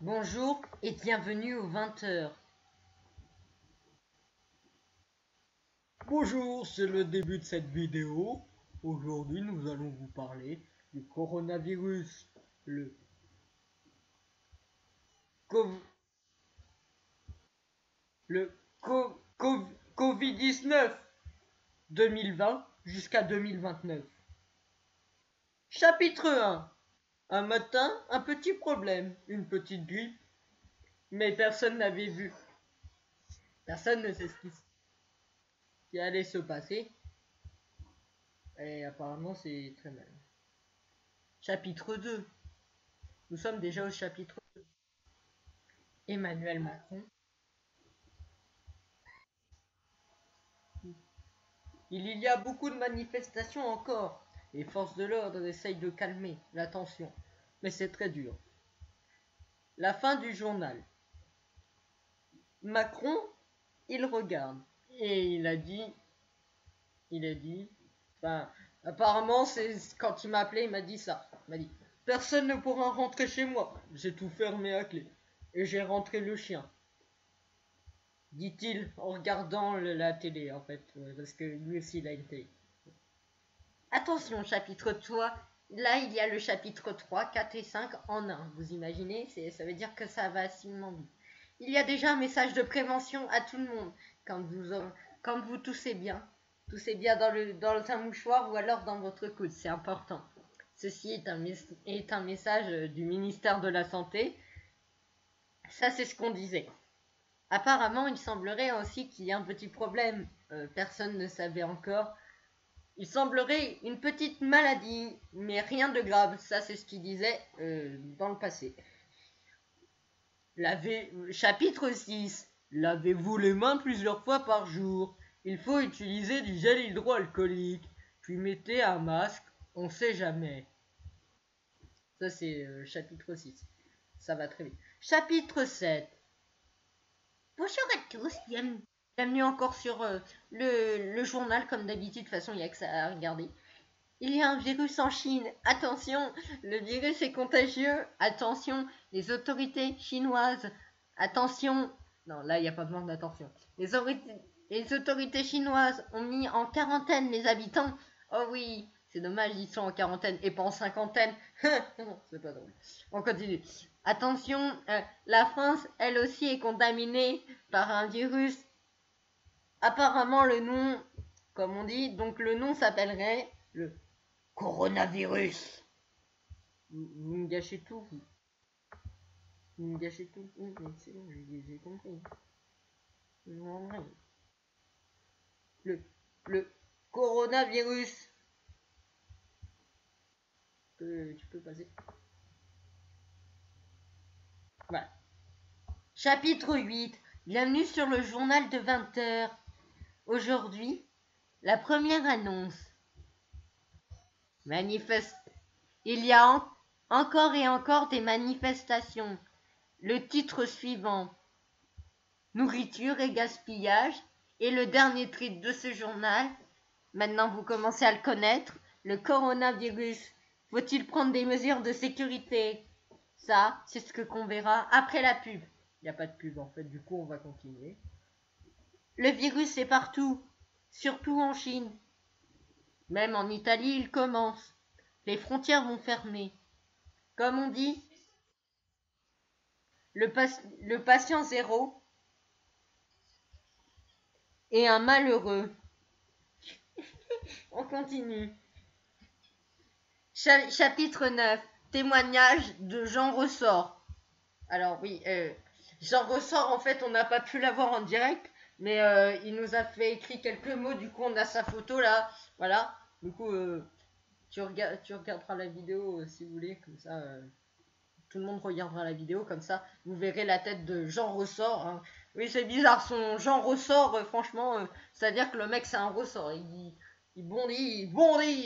Bonjour et bienvenue aux 20h. Bonjour, c'est le début de cette vidéo. Aujourd'hui, nous allons vous parler du coronavirus, le cov- le Covid-19 2020 jusqu'à 2029. Chapitre 1. Un matin, un petit problème, une petite grippe, mais personne n'avait vu. Personne ne sait ce qui allait se passer. Et apparemment, c'est très mal. Chapitre 2. Nous sommes déjà au chapitre 2. Emmanuel Macron. Il y a beaucoup de manifestations encore. Les forces de l'ordre essayent de calmer la tension. Mais c'est très dur. La fin du journal. Macron, il regarde. Et il a dit, enfin, apparemment, c'est quand il m'a appelé, il m'a dit ça. Il m'a dit, personne ne pourra rentrer chez moi. J'ai tout fermé à clé. Et j'ai rentré le chien. Dit-il en regardant la télé, en fait. Parce que lui aussi, il a une télé. Attention, chapitre 3. Là, il y a le chapitre 3, 4 et 5 en un. Vous imaginez, ça veut dire que ça va assurément vite. Il y a déjà un message de prévention à tout le monde. Quand vous toussez bien dans un mouchoir ou alors dans votre coude, c'est important. Ceci est un message du ministère de la Santé. Ça, c'est ce qu'on disait. Apparemment, il semblerait aussi qu'il y ait un petit problème. Personne ne savait encore. Il semblerait une petite maladie, mais rien de grave. Ça, c'est ce qu'il disait dans le passé. Chapitre 6. Lavez-vous les mains plusieurs fois par jour. Il faut utiliser du gel hydroalcoolique. Puis mettez un masque. On sait jamais. Ça, c'est chapitre 6. Ça va très vite. Chapitre 7. Bonjour à tous. Bienvenue encore sur le journal. Comme d'habitude, de toute façon, il n'y a que ça à regarder. Il y a un virus en Chine. Attention, le virus est contagieux. Attention, les autorités chinoises. Attention. Non, là, il n'y a pas besoin d'attention. Les autorités chinoises ont mis en quarantaine les habitants. Oh oui, c'est dommage, ils sont en quarantaine et pas en cinquantaine. C'est pas drôle. On continue. Attention, la France, elle aussi, est contaminée par un virus. Apparemment, le nom, comme on dit, donc le nom s'appellerait le coronavirus. Vous me gâchez tout. Vous me gâchez tout. Oui, mais c'est bon, j'ai compris. Le coronavirus. Tu peux passer. Voilà. Chapitre 8. Bienvenue sur le journal de 20h. Aujourd'hui, la première annonce. Il y a encore et encore des manifestations. Le titre suivant. Nourriture et gaspillage. Et le dernier titre de ce journal. Maintenant, vous commencez à le connaître. Le coronavirus. Faut-il prendre des mesures de sécurité? Ça, c'est ce qu'on verra après la pub. Il n'y a pas de pub en fait, du coup on va continuer. Le virus est partout, surtout en Chine. Même en Italie, il commence. Les frontières vont fermer. Comme on dit, le patient zéro est un malheureux. On continue. Chapitre 9. Témoignage de Jean Ressort. Alors oui, Jean Ressort, en fait, on n'a pas pu l'avoir en direct, mais il nous a fait écrit quelques mots, du coup on a sa photo là, voilà. Du coup, tu regarderas la vidéo si vous voulez, comme ça, tout le monde regardera la vidéo, comme ça, vous verrez la tête de Jean Ressort. Hein. Oui, c'est bizarre, son Jean Ressort, franchement, c'est-à-dire que le mec c'est un ressort, il bondit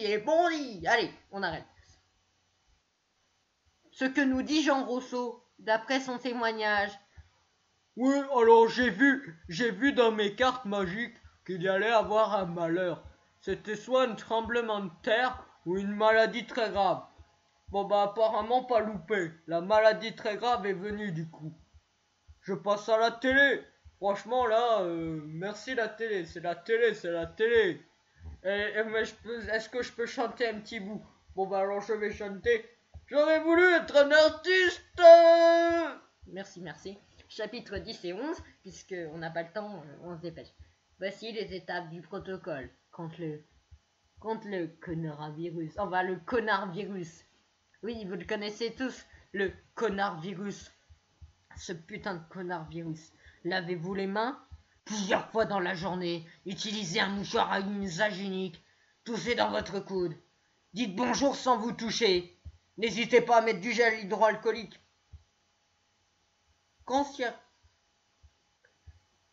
et bondit. Allez, on arrête. Ce que nous dit Jean Rousseau, d'après son témoignage. Oui, alors j'ai vu dans mes cartes magiques qu'il y allait avoir un malheur. C'était soit un tremblement de terre ou une maladie très grave. Bon bah apparemment pas loupé. La maladie très grave est venue du coup. Je passe à la télé. Franchement là, merci la télé. C'est la télé, c'est la télé. Mais est-ce que je peux chanter un petit bout? Bon bah alors je vais chanter. J'aurais voulu être un artiste. Merci, merci. Chapitre 10 et 11, puisqu'on n'a pas le temps, on se dépêche. Voici les étapes du protocole contre le coronavirus. Enfin, le connard virus. Oui, vous le connaissez tous, le connard virus. Ce putain de connard virus. Lavez-vous les mains plusieurs fois dans la journée. Utilisez un mouchoir à usage unique. Toussez dans votre coude. Dites bonjour sans vous toucher. N'hésitez pas à mettre du gel hydroalcoolique. Conscient.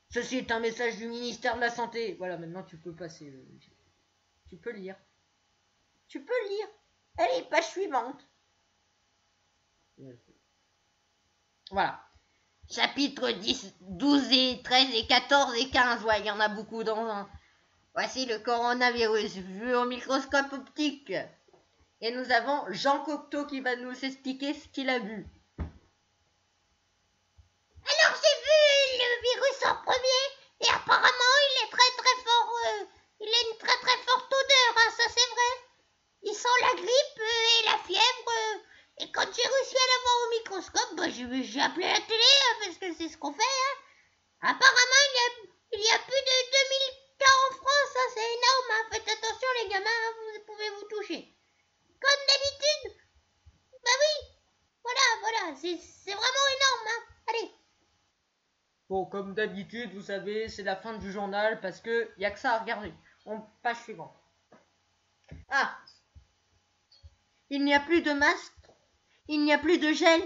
Ceci est un message du ministère de la Santé. Voilà, maintenant tu peux passer. Tu peux lire. Tu peux lire. Allez, page suivante. Voilà. Chapitre 10, 12 et 13 et 14 et 15. Ouais, il y en a beaucoup dans un. Voici le coronavirus vu au microscope optique. Et nous avons Jean Cocteau qui va nous expliquer ce qu'il a vu. Alors j'ai vu le virus en premier et apparemment il est très fort. Il a une très forte odeur, hein, ça c'est vrai. Il sent la grippe et la fièvre. Et quand j'ai réussi à l'avoir au microscope, bah, j'ai appelé la télé parce que c'est ce qu'on fait. Hein. Apparemment il y a plus de 2000 cas en France, hein, c'est énorme. Hein. Faites attention les gamins, hein, vous pouvez vous toucher. Comme d'habitude. Bah oui, voilà, c'est vraiment énorme. Hein. Allez. Bon, comme d'habitude, vous savez, c'est la fin du journal parce que y a que ça à regarder. Page suivante. Ah. Il n'y a plus de masques. Il n'y a plus de gel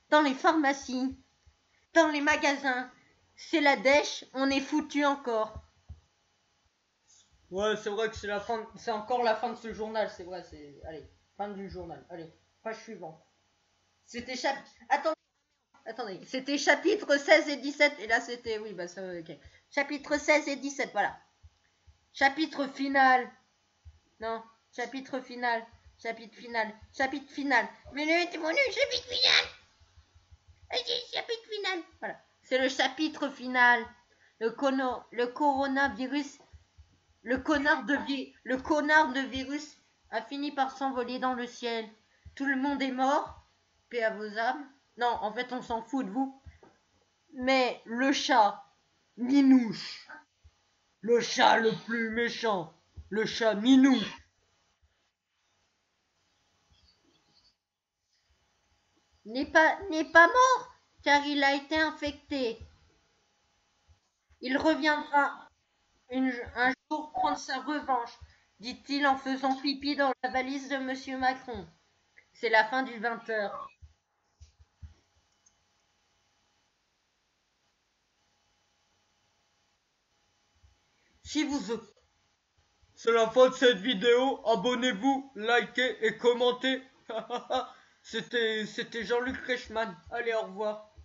dans les pharmacies, dans les magasins. C'est la dèche, on est foutu encore. Ouais, c'est vrai que c'est encore la fin de ce journal, c'est vrai, allez, fin du journal. Allez, page suivante. C'était Attendez, c'était chapitre 16 et 17 et là c'était oui, ça OK. Chapitre 16 et 17, voilà. Chapitre final. Non, chapitre final. Mais c'est mon chapitre final. Chapitre final. Voilà. C'est le chapitre final. Le coronavirus. Le connard de virus a fini par s'envoler dans le ciel. Tout le monde est mort. Paix à vos âmes. Non, en fait, on s'en fout de vous. Mais le chat, Minouche. Le chat le plus méchant. Le chat Minou. N'est pas mort, car il a été infecté. Il reviendra un jour prendre sa revanche, dit-il en faisant pipi dans la valise de Monsieur Macron. C'est la fin du 20h. Si vous... C'est la fin de cette vidéo. Abonnez-vous, likez et commentez. C'était Jean-Luc Reichmann. Allez, au revoir.